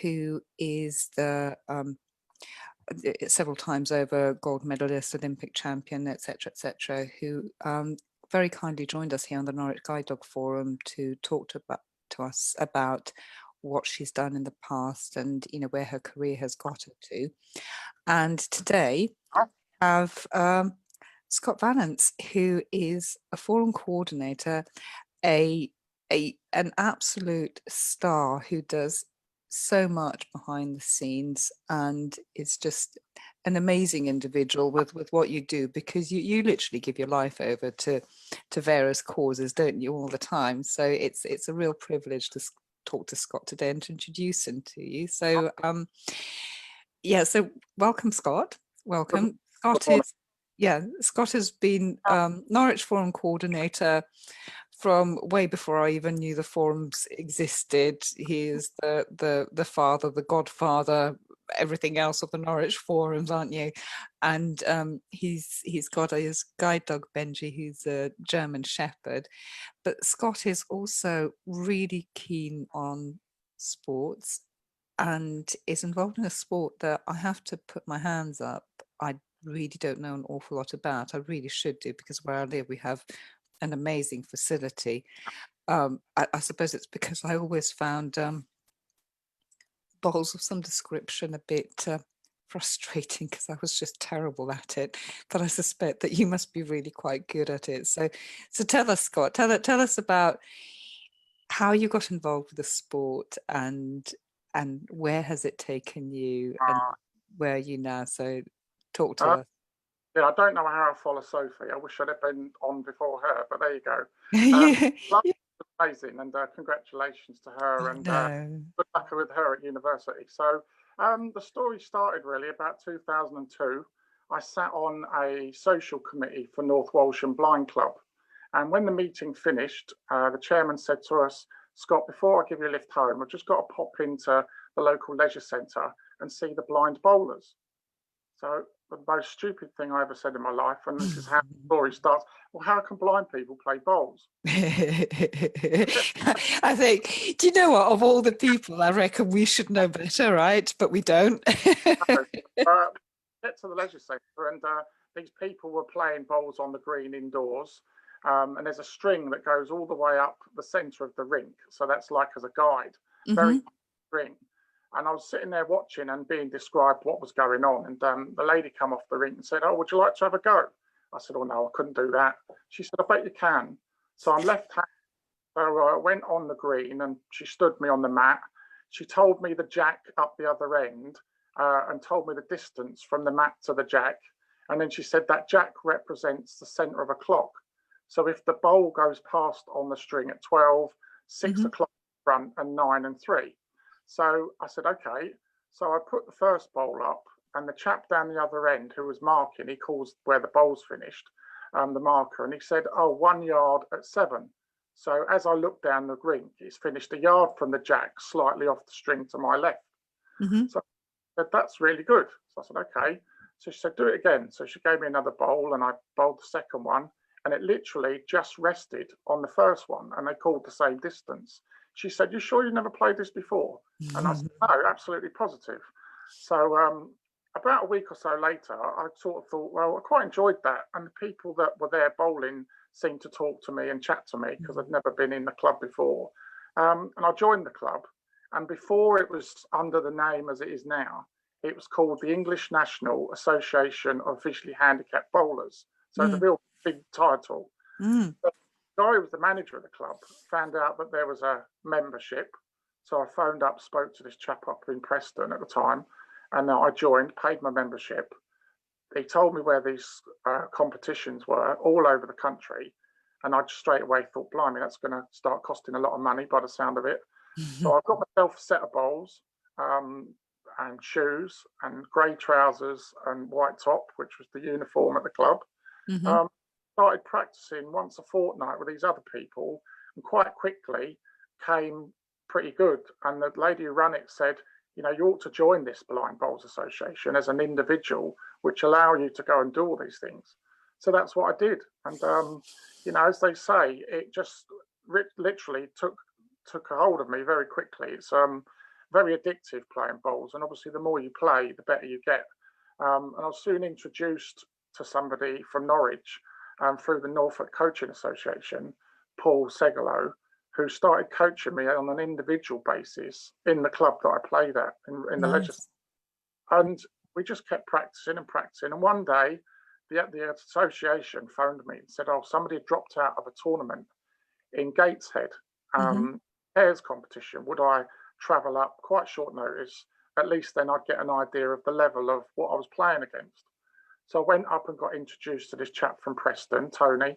who is the several times over gold medalist, Olympic champion, etc., who very kindly joined us here on the Norwich Guide Dog Forum to talk to us about what she's done in the past and where her career has got her to. And today I have Scott Valance, who is a forum coordinator, an absolute star who does so much behind the scenes and is just an amazing individual with what you do, because you literally give your life over to various causes, don't you, all the time. So it's a real privilege to talk to Scott today and to introduce him to you. So so welcome, Scott. Welcome. Scott has been Norwich Forum coordinator from way before I even knew the forums existed. He is the father, the godfather, everything else of the Norwich forums, aren't you? And he's got his guide dog Benji, who's a German Shepherd. But Scott is also really keen on sports and is involved in a sport that I have to put my hands up. I really don't know an awful lot about. I really should do, because where I live we have an amazing facility. I suppose it's because I always found bowls of some description a bit frustrating, because I was just terrible at it. But I suspect that you must be really quite good at it. So tell us, Scott, tell us about how you got involved with the sport and where has it taken you and where are you now? So talk to us. Yeah, I don't know how I follow Sophie. I wish I'd have been on before her, but there you go. Amazing, and congratulations to her, and good luck with her at university. So the story started really about 2002. I sat on a social committee for North Walsham Blind Club, and when the meeting finished, the chairman said to us, "Scott, before I give you a lift home, I've just got to pop into the local leisure centre and see the blind bowlers." So the most stupid thing I ever said in my life, and this is how the story starts. Well, how can blind people play bowls? I think, do you know what? Of all the people, I reckon we should know better, right? But we don't. Get to the leisure centre, and these people were playing bowls on the green indoors. And there's a string that goes all the way up the centre of the rink. So that's like as a guide, very string. And I was sitting there watching and being described what was going on. And the lady came off the rink and said, "Oh, would you like to have a go?" I said, "Oh, no, I couldn't do that." She said, "I bet you can." So I'm left-handed. So I went on the green and she stood me on the mat. She told me the jack up the other end and told me the distance from the mat to the jack. And then she said that jack represents the centre of a clock. So if the bowl goes past on the string at 12, 6 o'clock front and 9 and 3. So I said, okay. So I put the first bowl up, and the chap down the other end who was marking, he calls where the bowl's finished, the marker, and he said, "Oh, 1 yard at 7. So as I looked down the rink, it's finished a yard from the jack, slightly off the string to my left. So I said, "That's really good." So I said, okay. So she said, "Do it again." So she gave me another bowl, and I bowled the second one, and it literally just rested on the first one, and they called the same distance. She said, "You sure you never played this before?" And I said, "No, absolutely positive." So about a week or so later, I sort of thought, well, I quite enjoyed that. And the people that were there bowling seemed to talk to me and chat to me because I'd never been in the club before. And I joined the club. And before it was under the name as it is now, it was called the English National Association of Visually Handicapped Bowlers. So it's a real big title. The guy who was the manager of the club found out that there was a membership. So I phoned up, spoke to this chap up in Preston at the time, and I joined, paid my membership. He told me where these competitions were all over the country. And I just straight away thought, blimey, that's going to start costing a lot of money by the sound of it. So I got myself a set of bowls and shoes and grey trousers and white top, which was the uniform at the club. Started practicing once a fortnight with these other people, and quite quickly came pretty good. And the lady who ran it said, "You know, you ought to join this Blind Bowls Association as an individual, which allow you to go and do all these things." So that's what I did. And, you know, as they say, it just literally took a hold of me very quickly. It's very addictive playing bowls. And obviously, the more you play, the better you get. And I was soon introduced to somebody from Norwich through the Norfolk Coaching Association, Paul Segalo, who started coaching me on an individual basis in the club that I played at in the legislature. And we just kept practicing and practicing. And one day, the association phoned me and said, "Oh, somebody had dropped out of a tournament in Gateshead, pairs competition. Would I travel up quite short notice? At least then I'd get an idea of the level of what I was playing against." So I went up and got introduced to this chap from Preston, Tony.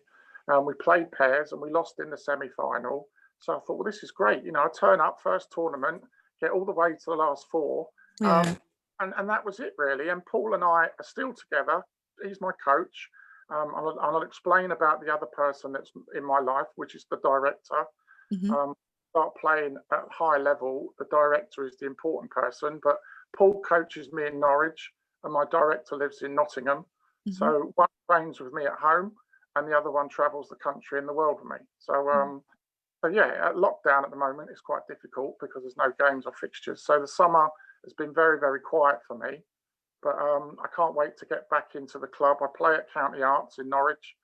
We played pairs and we lost in the semi-final. So I thought, well, this is great. I turn up, first tournament, get all the way to the last four. And that was it, really. And Paul and I are still together. He's my coach. I'll explain about the other person that's in my life, which is the director. Start playing at high level. The director is the important person, but Paul coaches me in Norwich, and my director lives in Nottingham. So one trains with me at home, and the other one travels the country and the world with me. So, at lockdown at the moment, it's quite difficult because there's no games or fixtures. So the summer has been very, very quiet for me. But I can't wait to get back into the club. I play at County Arts in Norwich.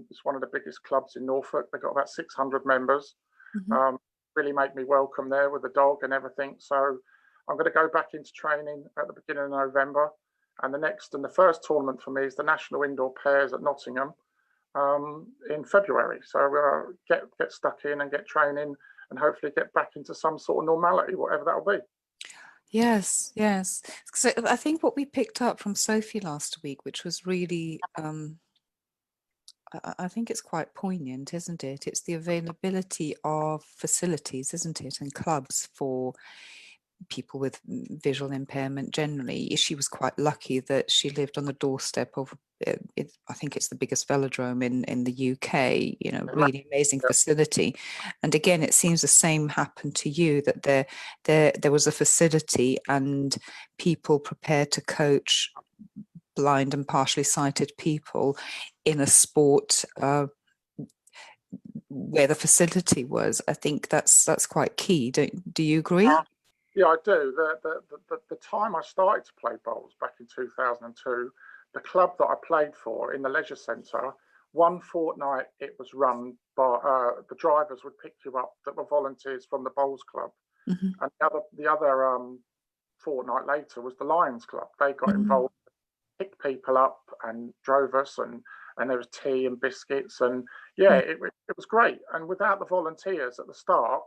It's one of the biggest clubs in Norfolk. They've got about 600 members. Really make me welcome there with the dog and everything. So I'm going to go back into training at the beginning of November. And the first tournament for me is the National Indoor Pairs at Nottingham in February. So get stuck in and get training and hopefully get back into some sort of normality, whatever that'll be. Yes. So I think what we picked up from Sophie last week, which was really, I think it's quite poignant, isn't it? It's the availability of facilities, isn't it, and clubs for people with visual impairment generally. She was quite lucky that she lived on the doorstep of I think it's the biggest velodrome in the UK, really amazing facility. And again, it seems the same happened to you, that there was a facility and people prepared to coach blind and partially sighted people in a sport where the facility was. I think that's quite key. Do you agree? Yeah, I do. The time I started to play bowls back in 2002, the club that I played for in the leisure centre, one fortnight it was run by the drivers would pick you up that were volunteers from the bowls club, and the other fortnight later was the Lions Club. They got involved, picked people up and drove us, and there was tea and biscuits, and it was great. And without the volunteers at the start,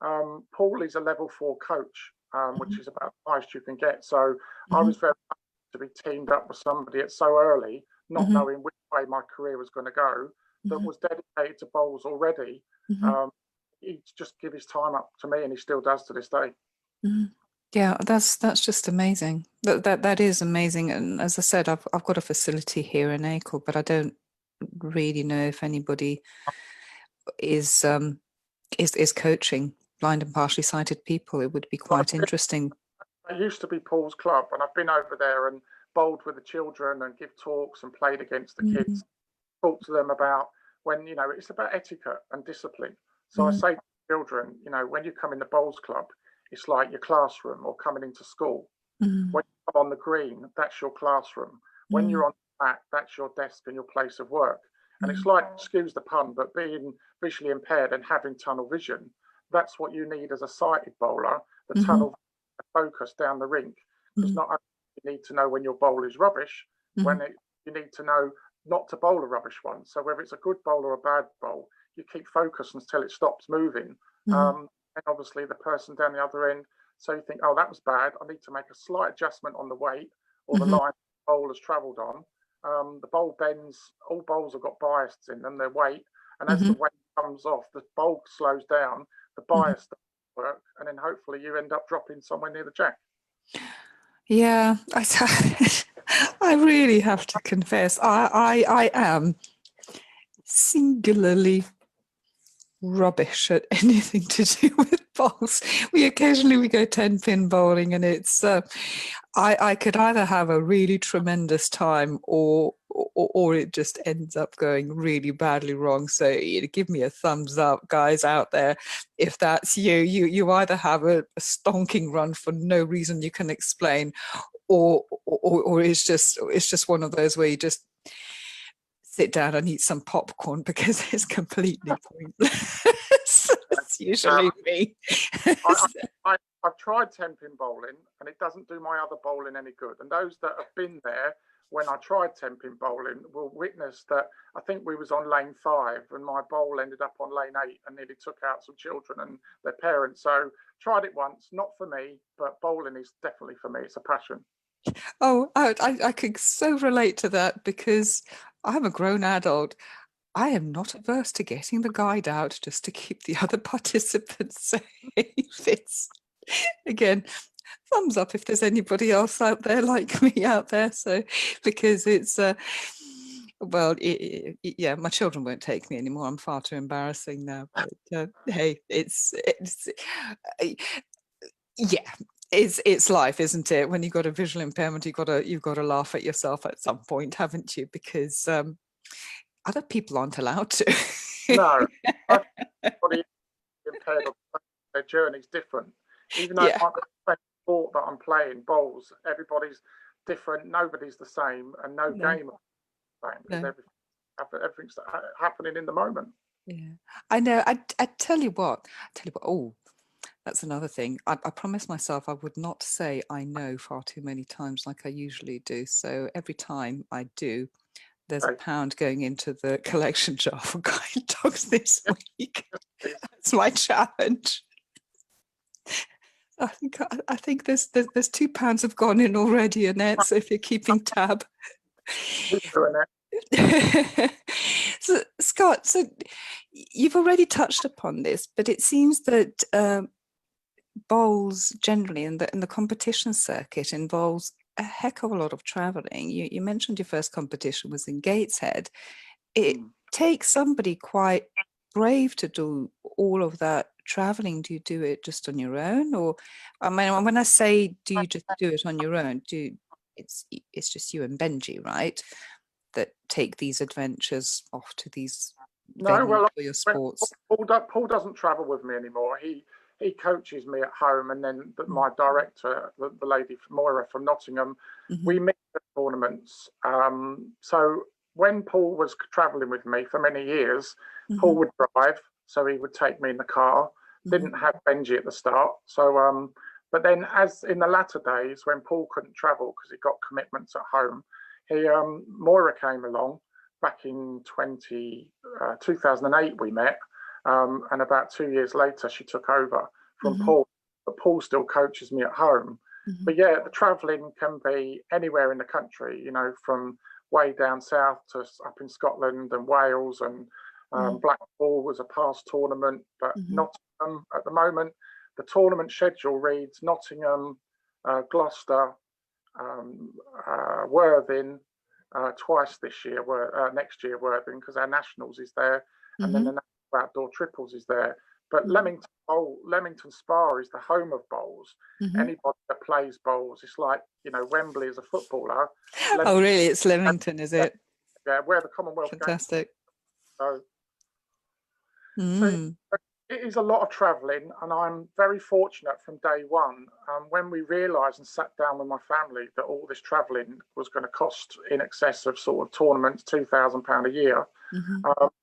Paul is a level 4 coach, which is about the highest you can get. So I was very lucky to be teamed up with somebody at so early, not knowing which way my career was going to go, that was dedicated to bowls already. He'd just give his time up to me, and he still does to this day. Yeah, that's just amazing. That is amazing. And as I said, I've got a facility here in Acle, but I don't really know if anybody is coaching blind and partially sighted people. It would be quite interesting. It used to be Paul's club, and I've been over there and bowled with the children and give talks and played against the kids, talk to them about when, it's about etiquette and discipline. So I say to children, when you come in the bowls club, it's like your classroom or coming into school. When you come on the green, that's your classroom. When you're on the back, that's your desk and your place of work. And it's like, excuse the pun, but being visually impaired and having tunnel vision, that's what you need as a sighted bowler, the tunnel focus down the rink. Because not only do you need to know when your bowl is rubbish, you need to know not to bowl a rubbish one. So whether it's a good bowl or a bad bowl, you keep focus until it stops moving. And obviously the person down the other end, so you think, oh, that was bad, I need to make a slight adjustment on the weight or the line the bowl has travelled on. The bowl bends, all bowls have got bias in them, their weight, and as the weight comes off, the bowl slows down, the bias doesn't work, and then hopefully you end up dropping somewhere near the jack. Yeah, I really have to confess, I am singularly rubbish at anything to do with bowls. We occasionally go 10-pin bowling, and it's I could either have a really tremendous time or or it just ends up going really badly wrong. So give me a thumbs up, guys out there. If that's you either have a stonking run for no reason you can explain, or it's just one of those where you just sit down and eat some popcorn because it's completely pointless. That's usually me. I've tried 10-pin bowling and it doesn't do my other bowling any good. And those that have been there when I tried 10-pin bowling will witness that I think we was on lane 5 and my bowl ended up on lane 8 and nearly took out some children and their parents. So tried it once, not for me, but bowling is definitely for me. It's a passion. Oh, I could so relate to that because I'm a grown adult. I am not averse to getting the guide out just to keep the other participants safe. It's, again, thumbs up if there's anybody else out there like me out there. So, because it's, well, yeah, my children won't take me anymore. I'm far too embarrassing now. But hey, yeah. It's life, isn't it? When you've got a visual impairment, you've got to laugh at yourself at some point, haven't you? Because other people aren't allowed to. No, everybody impaired, their journey's different. Even though Yeah. it might be the same sport that I'm playing, bowls, everybody's different. Nobody's the same, and no game is the same because everything's happening in the moment. Yeah, I know. I tell you what. Oh, that's another thing. I promised myself I would not say I know far too many times like I usually do. So every time I do, there's Okay. £1 going into the collection jar for guide dogs this week. That's my challenge. I think there's £2 have gone in already, Annette. So if you're keeping tab. So, Scott, so you've already touched upon this, but it seems that bowls generally in the competition circuit involves a heck of a lot of traveling. You mentioned your first competition was in Gateshead. It takes somebody quite brave to do all of that traveling. Do you do it just on your own, or I mean, when I say do you just do it on your own, it's just you and Benji, right, that take these adventures off to these venues for your sports? Paul doesn't travel with me anymore. He coaches me at home, and then my director, the lady Moira from Nottingham, we meet at tournaments. So when Paul was traveling with me for many years, Paul would drive, so he would take me in the car. Didn't have Benji at the start, so but then as in the latter days when Paul couldn't travel because he got commitments at home, Moira came along back in 2008 we met, and about 2 years later she took over from Paul, but Paul still coaches me at home. But yeah, the traveling can be anywhere in the country, you know, from way down south to up in Scotland and Wales, and Blackpool was a past tournament, but Nottingham at the moment, the tournament schedule reads Nottingham, Gloucester, Worthing, twice this year, next year Worthing, because our nationals is there, and then the national outdoor triples is there. But Leamington Spa is the home of bowls. Anybody that plays bowls, it's like, you know, Wembley is a footballer. Oh, really? It's Leamington, is it? Yeah, where the Commonwealth Fantastic. Games. So it is a lot of travelling, and I'm very fortunate from day one. When we realised and sat down with my family that all this travelling was going to cost in excess of sort of tournaments, £2,000 a year.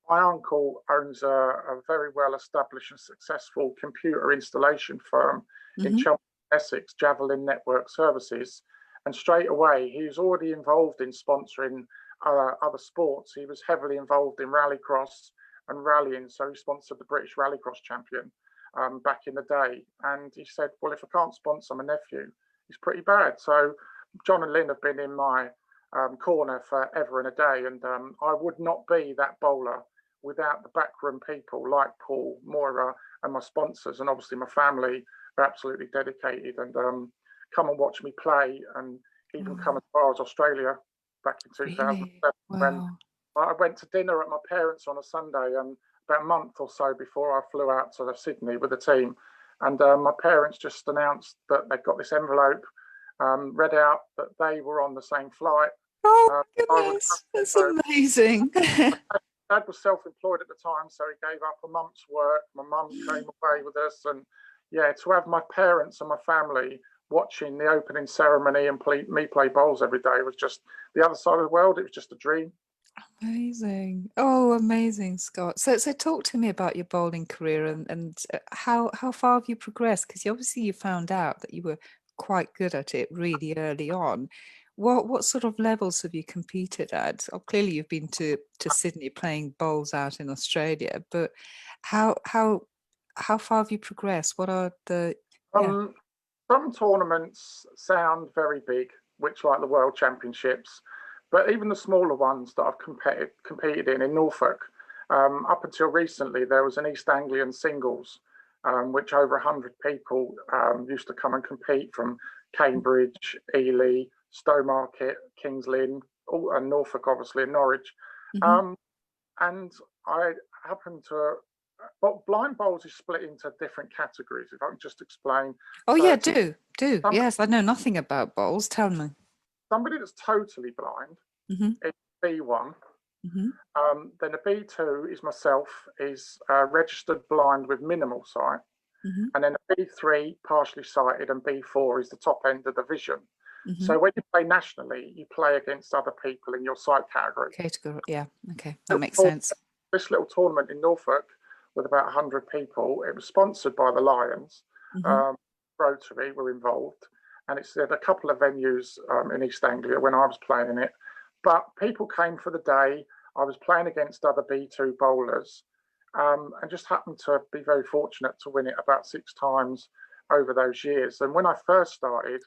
My uncle owns a very well-established and successful computer installation firm in Chelmsford, Essex, Javelin Network Services, and straight away he was already involved in sponsoring other sports. He was heavily involved in rallycross and rallying, so he sponsored the British Rallycross champion back in the day. And he said, well, if I can't sponsor my nephew, he's pretty bad. So John and Lynn have been in my corner forever and a day, and I would not be that bowler without the backroom people like Paul, Moira, and my sponsors, and obviously my family are absolutely dedicated and come and watch me play, and even come as far as Australia back in 2007. When I went to dinner at my parents' on a Sunday, about a month or so before I flew out to Sydney with the team, and my parents just announced that they'd got this envelope, read out that they were on the same flight, Oh my I was goodness, that's so amazing. Dad was self-employed at the time, so he gave up a month's work. My mum came away with us, and yeah, to have my parents and my family watching the opening ceremony and me play bowls every day was just the other side of the world. It was just a dream. Amazing. Oh, amazing, Scott. So talk to me about your bowling career and how far have you progressed? Because obviously you found out that you were quite good at it really early on. What sort of levels have you competed at? Oh, clearly you've been to Sydney playing bowls out in Australia, but how how how far have you progressed? What are the yeah. Um, some tournaments sound very big, which like the World Championships, but even the smaller ones that I've competed in Norfolk, up until recently, there was an East Anglian singles, which over 100 people used to come and compete from Cambridge, Ely, Stowmarket, Kings Lynn, and Norfolk, obviously, and Norwich. Mhm. Um, and I happened to, but blind bowls is split into different categories, if I can just explain. Oh So yeah, it's do. somebody, Yes, I know nothing about bowls. Tell me. somebody that's totally blind Hmm. is B1. Hmm. Then a B2 is myself, is registered blind with minimal sight. Hmm. And then a B3, partially sighted, and B4 is the top end of the vision. Hmm. So when you play nationally, you play against other people in your sight category. Category, yeah. Okay, that makes sense. This little tournament in Norfolk with about 100 people, it was sponsored by the Lions. Hmm. Um, Rotary were involved, and it's at a couple of venues in East Anglia when I was playing it. But people came for the day. I was playing against other B2 bowlers, and just happened to be very fortunate to win it about 6 times over those years. And when I first started,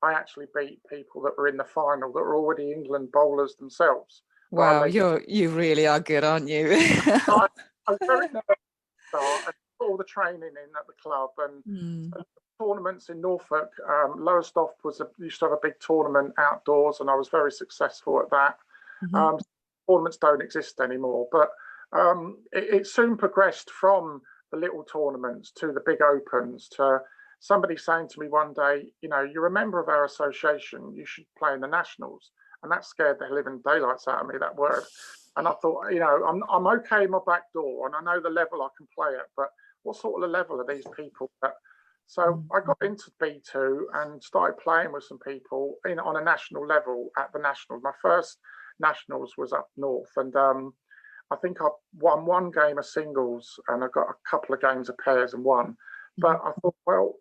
I actually beat people that were in the final that were already England bowlers themselves. But I Wow, later, you really are good, aren't you? I, I was very nervous to start and put all the training in at the club and Mm, tournaments in Norfolk. Lowestoft used to have a big tournament outdoors, and I was very successful at that. mhm. Um, Tournaments don't exist anymore, but it soon progressed from the little tournaments to the big opens to somebody saying to me one day, you're a member of our association, you should play in the nationals. And that scared the living daylights out of me, that word. And I thought, I'm okay in my back door and I know the level I can play at, but what sort of level are these people at? So Mm. I got into B2 and started playing with some people on a national level at the nationals. My first nationals was up north, and I think I won one game of singles and I got a couple of games of pairs and won. Mhm. But I thought, well,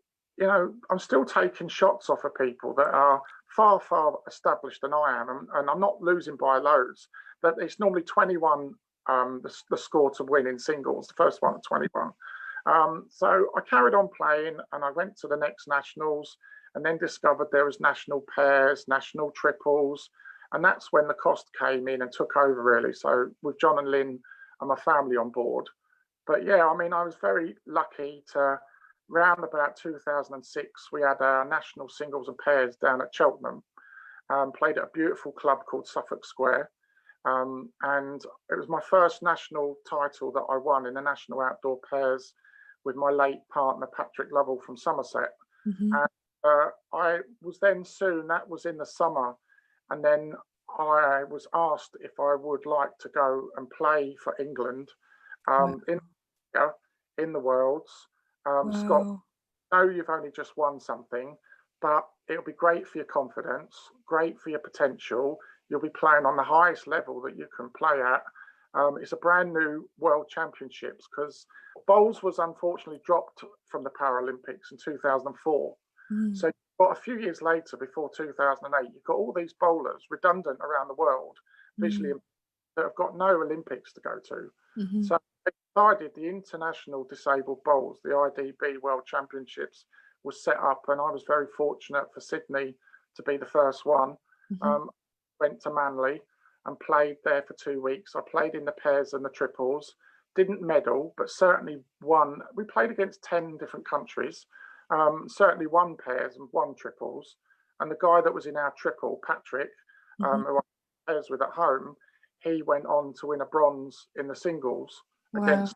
I'm still taking shots off of people that are far, far established than I am, and I'm not losing by loads. But it's normally 21 the score to win in singles, the first one at 21. So I carried on playing and I went to the next nationals and then discovered there was national pairs, national triples, and that's when the cost came in and took over really. So with John and Lynn and my family on board. But yeah, I mean, I was very lucky to round about 2006, we had our national singles and pairs down at Cheltenham, played at a beautiful club called Suffolk Square. And it was my first national title that I won in the national outdoor pairs with my late partner, Patrick Lovell from Somerset. Mhm. And I was then soon, that was in the summer, and then I was asked if I would like to go and play for England Wow. in in the Worlds. Scott, Wow. I know you've only just won something, but it'll be great for your confidence, great for your potential. You'll be playing on the highest level that you can play at. It's a brand new World Championships because bowls was unfortunately dropped from the Paralympics in 2004. Mm. So, but a few years later, before 2008, you've got all these bowlers redundant around the world, visually Mm. that have got no Olympics to go to. Mhm. So they decided the International Disabled Bowls, the IDB World Championships, was set up, and I was very fortunate for Sydney to be the first one. Mhm. Um, Went to Manly and played there for 2 weeks. I played in the pairs and the triples, didn't medal, but certainly won. We played against 10 different countries, certainly won pairs and won triples. And the guy that was in our triple, Patrick, Mhm. who I pairs with at home, he went on to win a bronze in the singles Wow. against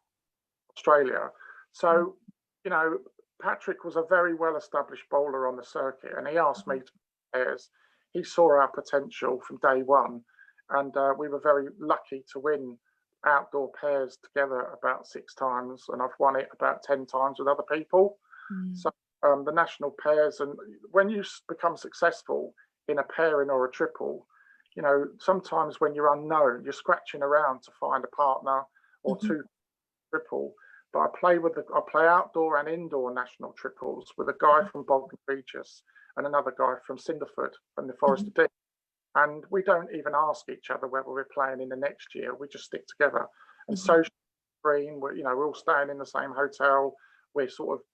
Australia. So, you know, Patrick was a very well established bowler on the circuit, and he asked me to pairs. he saw our potential from day one, and we were very lucky to win outdoor pairs together about 6 times, and I've won it about 10 times with other people. So the national pairs, and when you become successful in a pairing or a triple, you know, sometimes when you're unknown, you're scratching around to find a partner or two triple. But I play outdoor and indoor national triples with a guy from Bolton Regis and another guy from Cinderford and the Forest of Dean. And we don't even ask each other whether we're playing in the next year. We just stick together. And social green, we're, you know, we're all staying in the same hotel. We sort of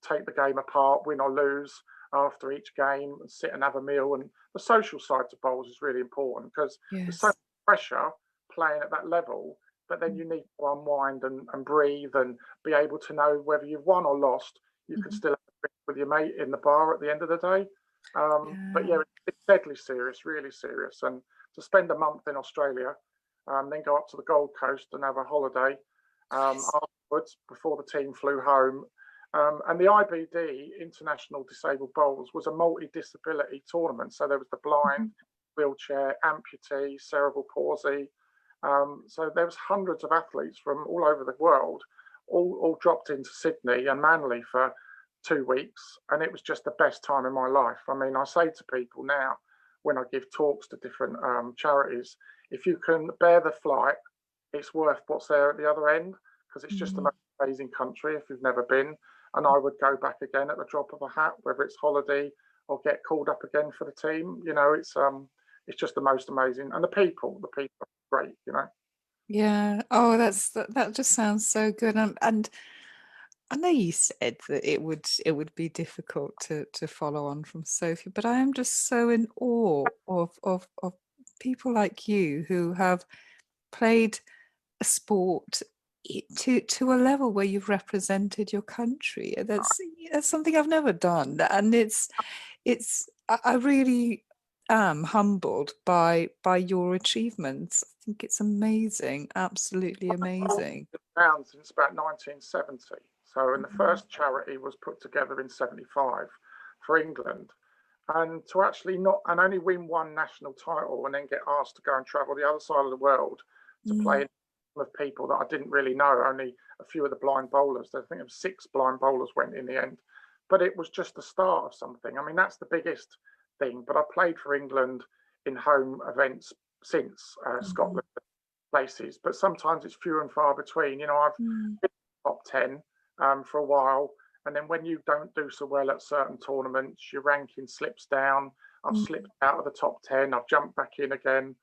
take the game apart, win or lose after each game, and sit and have a meal. And the social side to bowls is really important because there's so much pressure playing at that level. But then you need to unwind and breathe and be able to know whether you've won or lost. You can still have a drink with your mate in the bar at the end of the day. But yeah, it's deadly serious, really serious. And to spend a month in Australia, then go up to the Gold Coast and have a holiday afterwards before the team flew home. And the IBD, International Disabled Bowls, was a multi-disability tournament. So there was the blind, wheelchair, amputee, cerebral palsy. So there was hundreds of athletes from all over the world, all dropped into Sydney and Manly for 2 weeks, and it was just the best time in my life. I mean, I say to people now when I give talks to different charities, if you can bear the flight, it's worth what's there at the other end, because it's just the most amazing country if you've never been. And I would go back again at the drop of a hat, whether it's holiday or get called up again for the team. You know, it's just the most amazing, and the people are great. You know. Yeah. Oh, that just sounds so good. And I know you said that it would be difficult to follow on from Sophie, but I am just so in awe of people like you who have played a sport to a level where you've represented your country. That's something I've never done, and I really am humbled by your achievements. I think it's amazing, absolutely amazing. Around since about 1970. So, and the first charity was put together in '75 for England. And to actually not and only win one national title and then get asked to go and travel the other side of the world to play with people that I didn't really know, only a few of the blind bowlers. I think it was 6 blind bowlers went in the end. But it was just the start of something. I mean, that's the biggest thing. But I played for England in home events since Scotland places, but sometimes it's few and far between. You know, I've been top 10 for a while, and then when you don't do so well at certain tournaments, your ranking slips down. I've slipped out of the top 10. I've jumped back in again.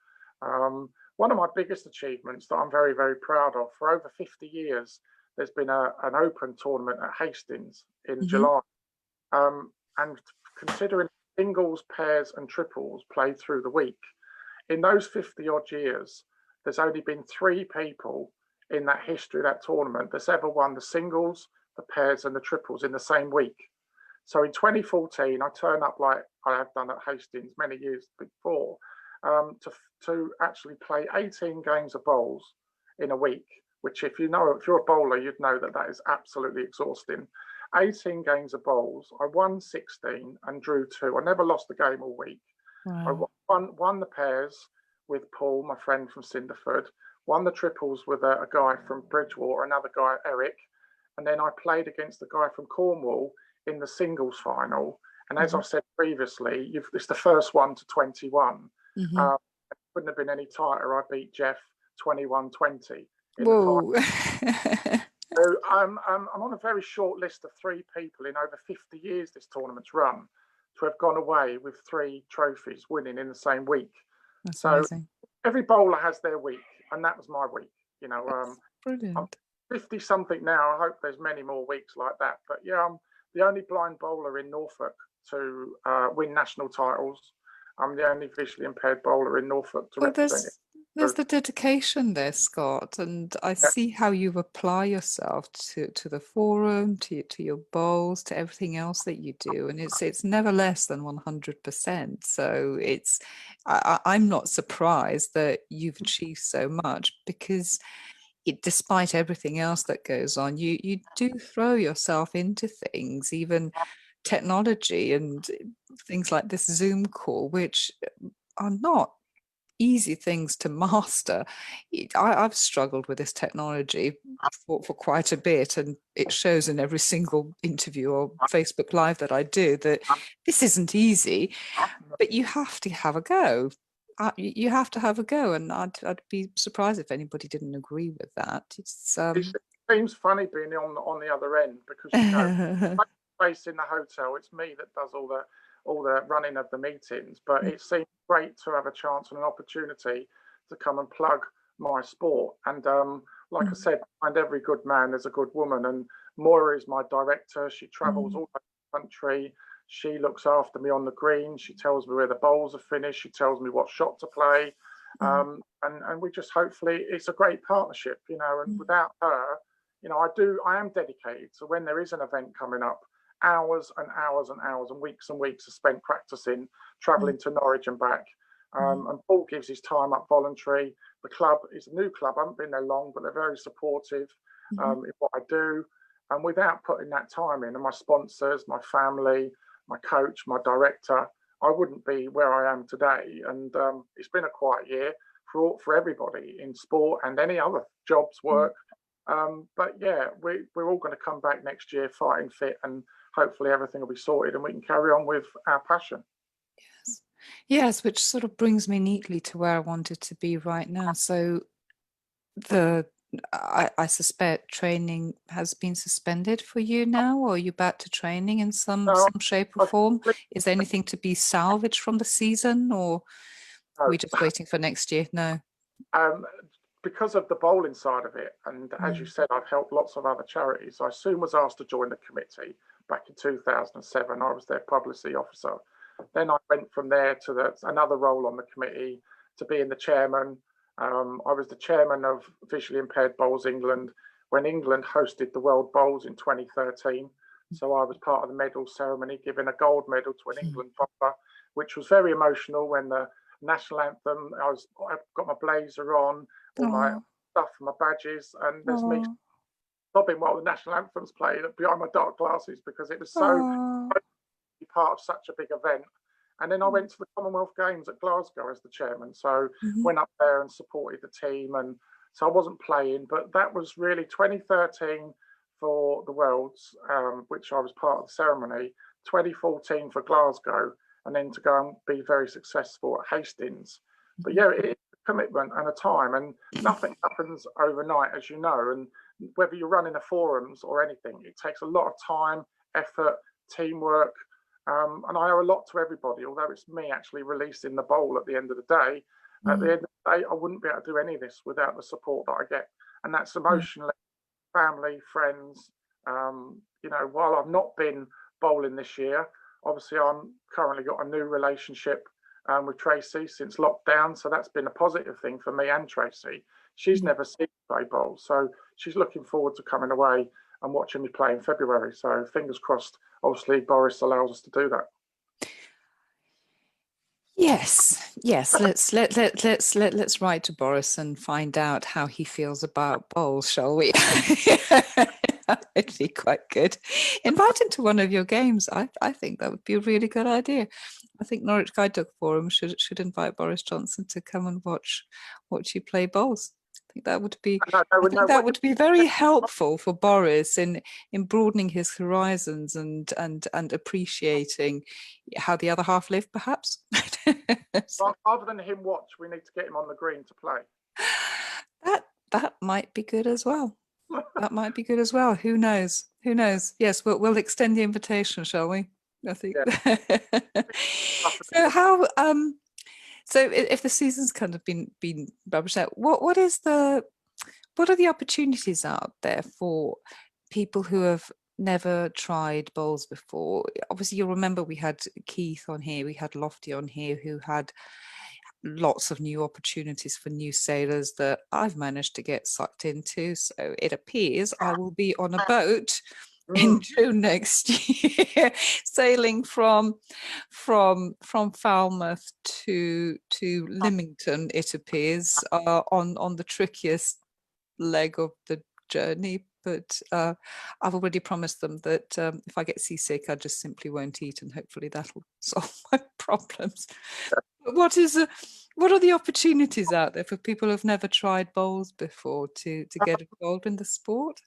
One of my biggest achievements that I'm very, very proud of, for over 50 years, there's been an open tournament at Hastings in July. And considering singles, pairs, and triples played through the week, in those 50 odd years, there's only been 3 people in that history of that tournament that's ever won the singles, the pairs, and the triples in the same week. So in 2014, I turned up like I have done at Hastings many years before, to actually play 18 games of bowls in a week, which if you're a bowler, you'd know that is absolutely exhausting. 18 games of bowls. I won 16 and drew 2. I never lost a game all week. Wow. I won the pairs with Paul, my friend from Cinderford, won the triples with a guy from Bridgewater, another guy, Eric, and then I played against the guy from Cornwall in the singles final. And as I said previously, it's the first one to 21. It couldn't have been any tighter. I beat Jeff 21-20 in the final. So I'm on a very short list of 3 people in over 50 years this tournament's run to have gone away with 3 trophies winning in the same week. That's so amazing. Every bowler has their week, and that was my week. You know, brilliant. I'm 50 something now. I hope there's many more weeks like that. But yeah, I'm the only blind bowler in Norfolk to win national titles. I'm the only visually impaired bowler in Norfolk to represent it. There's the dedication there, Scott, and I see how you apply yourself to the forum, to your bowls, to everything else that you do, and it's never less than 100%. So I'm not surprised that you've achieved so much, because despite everything else that goes on, you do throw yourself into things, even technology and things like this Zoom call, which are not easy things to master. I've struggled with this technology for quite a bit, and it shows in every single interview or Facebook Live that I do that this isn't easy, but you have to have a go. You have to have a go, and I'd be surprised if anybody didn't agree with that. It seems funny being on the other end because, you know, based in the hotel, it's me that does all the running of the meetings, but it seems great to have a chance and an opportunity to come and plug my sport. And like I said, behind every good man there's a good woman, and Moira is my director. She travels all over the country. She looks after me on the green. She tells me where the bowls are finished. She tells me what shot to play. And we just, hopefully it's a great partnership, you know, and without her, you know, I am dedicated. So when there is an event coming up, hours and hours and hours and weeks are spent practicing, traveling to Norwich and back. And Paul gives his time up voluntary. The club is a new club. I haven't been there long, but they're very supportive in what I do. And without putting that time in, and my sponsors, my family, my coach, my director, I wouldn't be where I am today. And it's been a quiet year for everybody in sport and any other jobs, work. But yeah, we're all going to come back next year fighting fit, and hopefully everything will be sorted and we can carry on with our passion. Yes, which sort of brings me neatly to where I wanted to be right now. So I suspect training has been suspended for you now, or are you back to training in some shape or form? Is there anything to be salvaged from the season, or are we just waiting for next year? No. Because of the bowling side of it, and as you said, I've helped lots of other charities. I soon was asked to join the committee back in 2007. I was their publicity officer. Then I went from there to another role on the committee to being the chairman. I was the chairman of Visually Impaired Bowls England when England hosted the World Bowls in 2013. So I was part of the medal ceremony, giving a gold medal to an England bowler, which was very emotional when the national anthem, I got my blazer on, all my stuff, my badges, and there's me sobbing while the national anthem's playing behind my dark glasses because it was so part of such a big event. And then I went to the Commonwealth Games at Glasgow as the chairman, so went up there and supported the team. And so I wasn't playing, but that was really 2013 for the Worlds, which I was part of the ceremony, 2014 for Glasgow, and then to go and be very successful at Hastings. But yeah, it's a commitment and a time, and nothing happens overnight, as you know. And whether you're running a forums or anything, it takes a lot of time, effort, teamwork. And I owe a lot to everybody, although it's me actually releasing the bowl at the end of the day. At the end of the day, I wouldn't be able to do any of this without the support that I get. And that's emotionally, family, friends. You know, while I've not been bowling this year, obviously I'm currently got a new relationship with Tracy since lockdown. So that's been a positive thing for me and Tracy. She's never seen me play bowl. So she's looking forward to coming away and watching me play in February. So fingers crossed, obviously Boris allows us to do that. Yes. Let's write to Boris and find out how he feels about bowls, shall we? It'd be quite good. Invite him to one of your games. I think that would be a really good idea. I think Norwich Guide Dog Forum should invite Boris Johnson to come and watch you play bowls. I think that would be that would be very helpful for Boris in broadening his horizons and appreciating how the other half live, perhaps. Well, other than him watch, we need to get him on the green to play. That might be good as well. That might be good as well. Who knows? Who knows? Yes, we'll extend the invitation, shall we? I think. Yeah. So how so if the season's kind of been rubbish out, what are the opportunities out there for people who have never tried bowls before? Obviously, you'll remember we had Keith on here, we had Lofty on here, who had lots of new opportunities for new sailors that I've managed to get sucked into. So it appears I will be on a boat in June next year, sailing from Falmouth to Lymington. It appears on the trickiest leg of the journey but I've already promised them that if I get seasick, I just simply won't eat, and hopefully that'll solve my problems. But what are the opportunities out there for people who've never tried bowls before to get involved in the sport?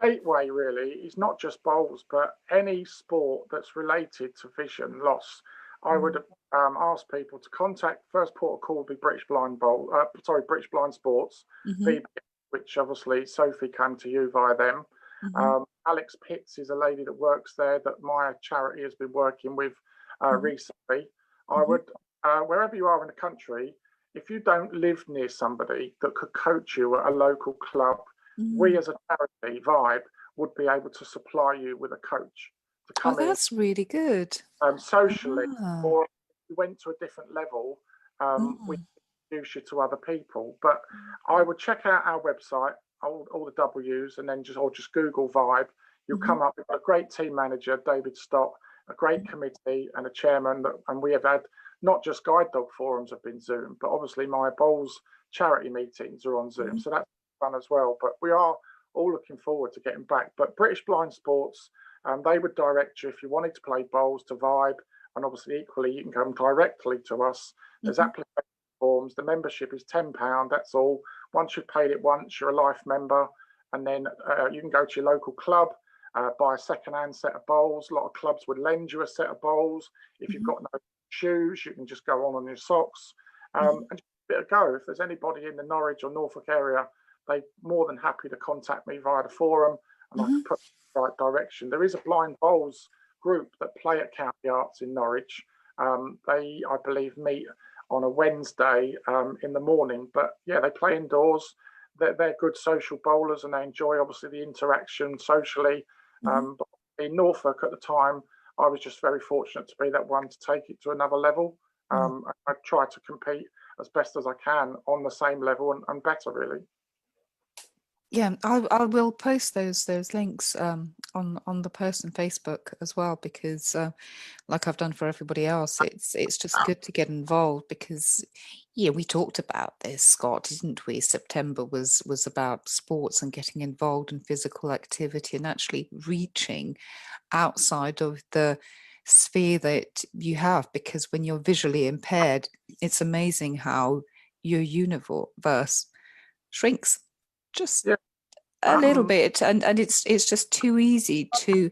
Gateway really is not just bowls, but any sport that's related to vision loss. I would ask people to contact first port of call would be British Blind British Blind Sports, Mm-hmm. which obviously Sophie came to you via them. Mm-hmm. Alex Pitts is a lady that works there that my charity has been working with recently. I would, wherever you are in the country, if you don't live near somebody that could coach you at a local club, we as a charity, Vibe, would be able to supply you with a coach to Oh, come in that's really good. socially, Ah. or if you went to a different level, we introduce you to other people. But I would check out our website, all the W's, and then just Google Vibe. You'll come up with a great team manager, David Stott, a great committee, and a chairman. And we have had not just guide dog forums have been Zoom, but obviously my bowls charity meetings are on Zoom. So that's fun as well. But we are all looking forward to getting back. But British Blind Sports, they would direct you if you wanted to play bowls to Vibe, and obviously equally you can come directly to us. There's application forms. The membership is £10. That's all. Once you've paid it once, you're a life member, and then you can go to your local club, buy a second-hand set of bowls. A lot of clubs would lend you a set of bowls. If you've got no shoes, you can just go on your socks and just a bit of go. If there's anybody in the Norwich or Norfolk area, they're more than happy to contact me via the forum, and I can put the right direction. There is a blind bowls group that play at County Arts in Norwich. They, I believe, meet on a Wednesday in the morning. But yeah, they play indoors. They're good social bowlers, and they enjoy obviously the interaction socially. But in Norfolk at the time, I was just very fortunate to be that one to take it to another level. I try to compete as best as I can on the same level and better, really. Yeah, I will post those links on the post on Facebook as well, because like I've done for everybody else, it's just good to get involved, because yeah, we talked about this, Scott, didn't we? September was about sports and getting involved in physical activity and actually reaching outside of the sphere that you have, because when you're visually impaired, it's amazing how your universe shrinks just Yeah. a little bit, and it's just too easy to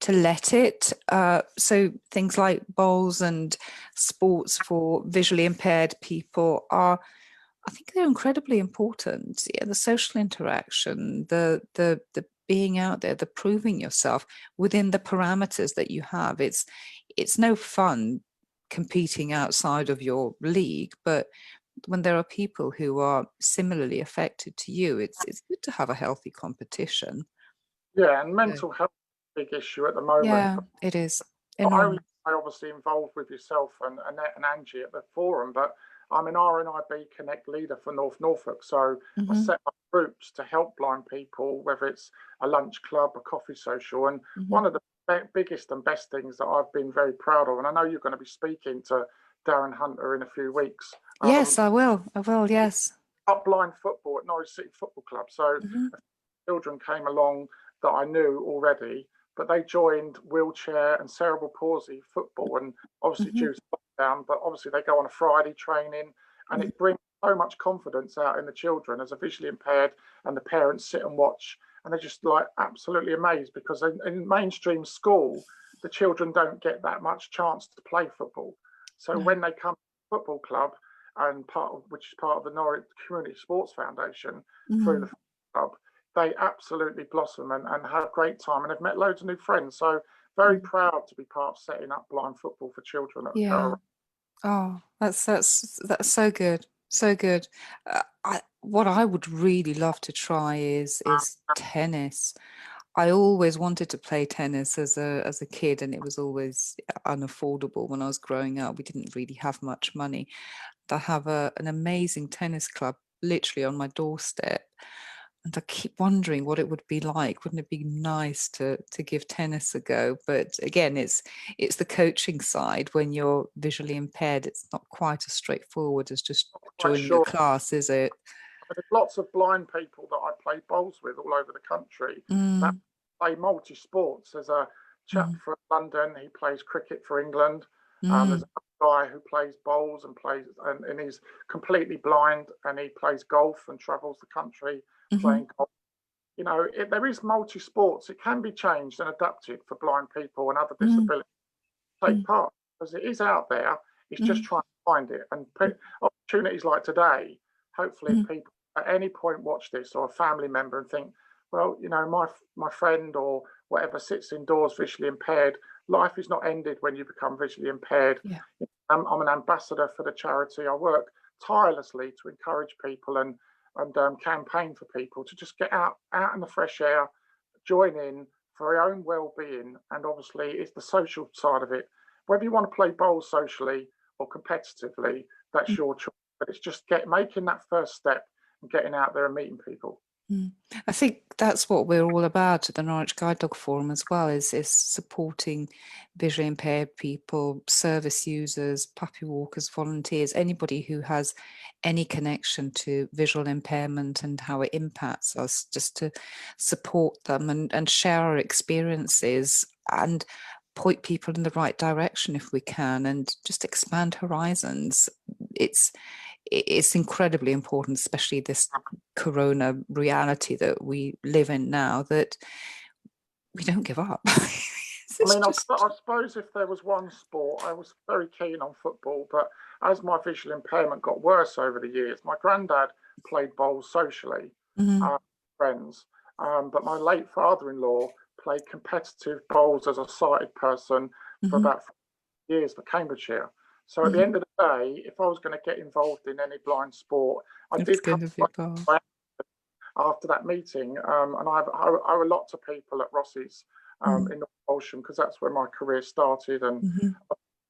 let it. So things like bowls and sports for visually impaired people are, I think they're incredibly important. Yeah, the social interaction, the being out there, the proving yourself within the parameters that you have. It's no fun competing outside of your league, but when there are people who are similarly affected to you, it's good to have a healthy competition. Yeah, and mental health is a big issue at the moment. Yeah, it is Not only enormous. am I obviously involved with yourself and Annette and Angie at the forum, but I'm an RNIB Connect leader for North Norfolk. So I set up groups to help blind people, whether it's a lunch club, a coffee social. And one of the biggest and best things that I've been very proud of, and I know you're going to be speaking to Darren Hunter in a few weeks. Yes, I will. Yes. Up blind football at Norwich City Football Club. So children came along that I knew already, but they joined wheelchair and cerebral palsy football, and obviously due to lockdown, but obviously they go on a Friday training, and it brings so much confidence out in the children as a visually impaired, and the parents sit and watch, and they're just like absolutely amazed, because in mainstream school, the children don't get that much chance to play football. So when they come to the football club, and which is part of the Norwich Community Sports Foundation through the club, they absolutely blossom and have a great time, and have met loads of new friends. So very proud to be part of setting up blind football for children. Yeah. Oh, that's so good, so good. What I would really love to try is tennis. I always wanted to play tennis as a kid, and it was always unaffordable when I was growing up. We didn't really have much money. I have an amazing tennis club literally on my doorstep, and I keep wondering what it would be like. Wouldn't it be nice to give tennis a go? But again, it's the coaching side. When you're visually impaired, it's not quite as straightforward as just Quite joining a sure. class, is it? There's lots of blind people that I play bowls with all over the country that play multi-sports. There's a chap from London, he plays cricket for England. There's a guy who plays bowls and he's completely blind, and he plays golf and travels the country playing golf. You know, there is multi-sports. It can be changed and adapted for blind people and other disabilities to take part, because it is out there. It's just trying to find it. And opportunities like today, hopefully if people at any point watch this, or a family member, and think, well, you know, my friend or whatever sits indoors visually impaired, life is not ended when you become visually impaired. I'm an ambassador for the charity. I work tirelessly to encourage people and campaign for people to just get out in the fresh air, join in for their own well-being. And obviously it's the social side of it. Whether you want to play bowls socially or competitively, that's your choice. But it's just making that first step and getting out there and meeting people. I think that's what we're all about at the Norwich Guide Dog Forum as well, is supporting visually impaired people, service users, puppy walkers, volunteers, anybody who has any connection to visual impairment and how it impacts us, just to support them and share our experiences and point people in the right direction if we can, and just expand horizons. It's incredibly important, especially this corona reality that we live in now, that we don't give up. I mean, I suppose if there was one sport, I was very keen on football, but as my visual impairment got worse over the years, my granddad played bowls socially, friends, but my late father-in-law played competitive bowls as a sighted person for about 4 years for Cambridgeshire. So at the end of the day, if I was going to get involved in any blind sport, I did come after that meeting, and I owe a lot to people at Rossi's in North Ocean, because that's where my career started, and people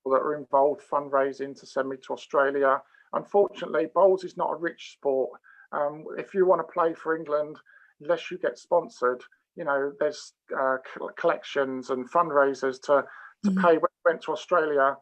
that are involved fundraising to send me to Australia. Unfortunately, bowls is not a rich sport. If you want to play for England, unless you get sponsored, you know, there's collections and fundraisers to pay. When I went to Australia,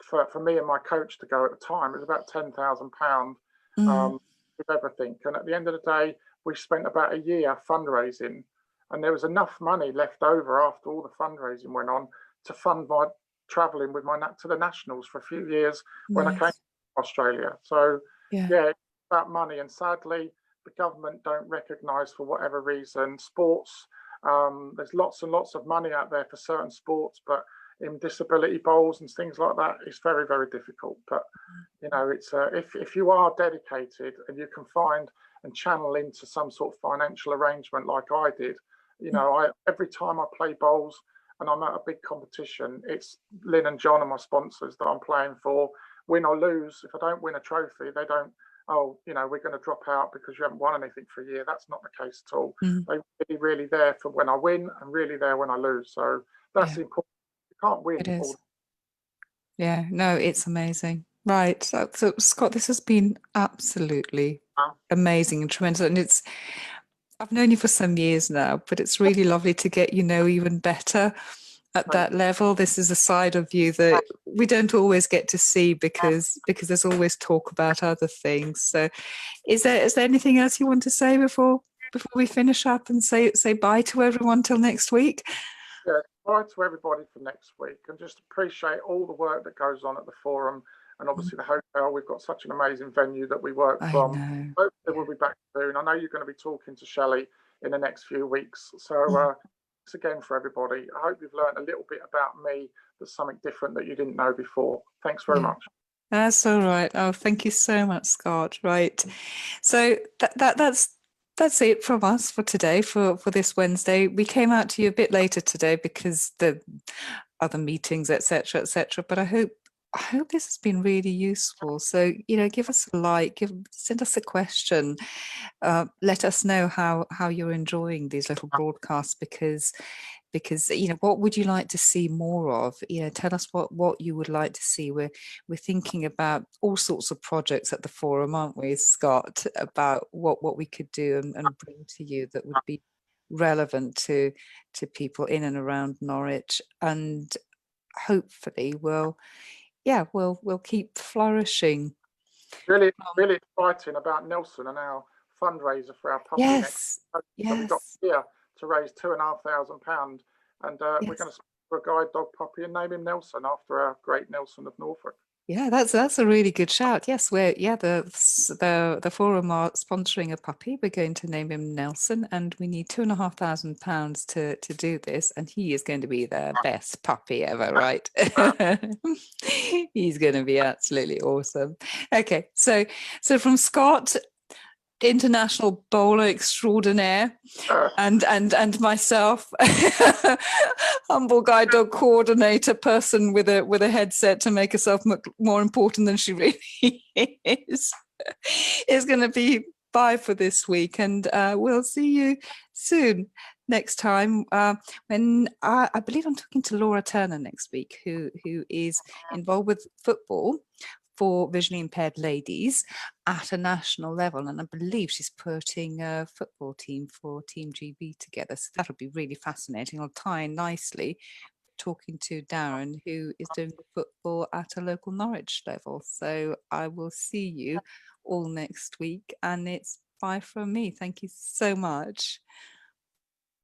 for me and my coach to go at the time, it was about £10,000 with everything. And at the end of the day, we spent about a year fundraising, and there was enough money left over after all the fundraising went on to fund my traveling with to the nationals for a few years when I came to Australia. So yeah, it's about money, and sadly the government don't recognise, for whatever reason, sports. There's lots and lots of money out there for certain sports, but in disability bowls and things like that, it's very, very difficult. But you know, it's if you are dedicated and you can find and channel into some sort of financial arrangement like I did, you know, every time I play bowls and I'm at a big competition, it's Lynn and John and my sponsors that I'm playing for. Win or lose, if I don't win a trophy, they don't, oh, you know, we're going to drop out because you haven't won anything for a year. That's not the case at all. They're really there for when I win and really there when I lose. So that's important. Can't win. It is. Yeah, no, it's amazing. Right. So Scott, this has been absolutely amazing and tremendous. And I've known you for some years now, but it's really lovely to get you know even better at that level. This is a side of you that we don't always get to see because there's always talk about other things. So is there anything else you want to say before we finish up and say bye to everyone till next week? Yeah, bye to everybody for next week, and just appreciate all the work that goes on at the forum, and obviously the hotel. We've got such an amazing venue that we work from. Hopefully we'll be back soon. I know you're going to be talking to Shelley in the next few weeks. So thanks again for everybody. I hope you've learned a little bit about me. There's something different that you didn't know before. Thanks very much. That's all right. Oh, thank you so much, Scott. Right. So that's it from us for today, for this Wednesday. We came out to you a bit later today because the other meetings, etc., etc. But I hope this has been really useful. So, you know, give us a like, send us a question, let us know how you're enjoying these little broadcasts, because you know, what would you like to see more of? You know, tell us what you would like to see. We're thinking about all sorts of projects at the forum, aren't we, Scott, about what we could do and bring to you that would be relevant to people in and around Norwich, and hopefully we'll keep flourishing. Really exciting about Nelson and our fundraiser for our puppy next. Yes. So we got Yes. here to raise £2,500, and we're Yes. going to for a guide dog puppy and name him Nelson after our great Nelson of Norfolk. Yeah, that's a really good shout. Yes, the forum are sponsoring a puppy. We're going to name him Nelson, and we need £2,500 to do this. And he is going to be the best puppy ever, right? He's going to be absolutely awesome. Okay, so from Scott, international bowler extraordinaire, and myself, humble guide dog coordinator person with a headset to make herself look more important than she really is going to be bye for this week, and we'll see you soon next time, when I believe I'm talking to Laura Turner next week, who is involved with football for visually impaired ladies at a national level, and I believe she's putting a football team for Team GB together. So that'll be really fascinating. I'll tie in nicely talking to Darren, who is doing football at a local Norwich level. So I will see you all next week, and it's bye from me. Thank you so much.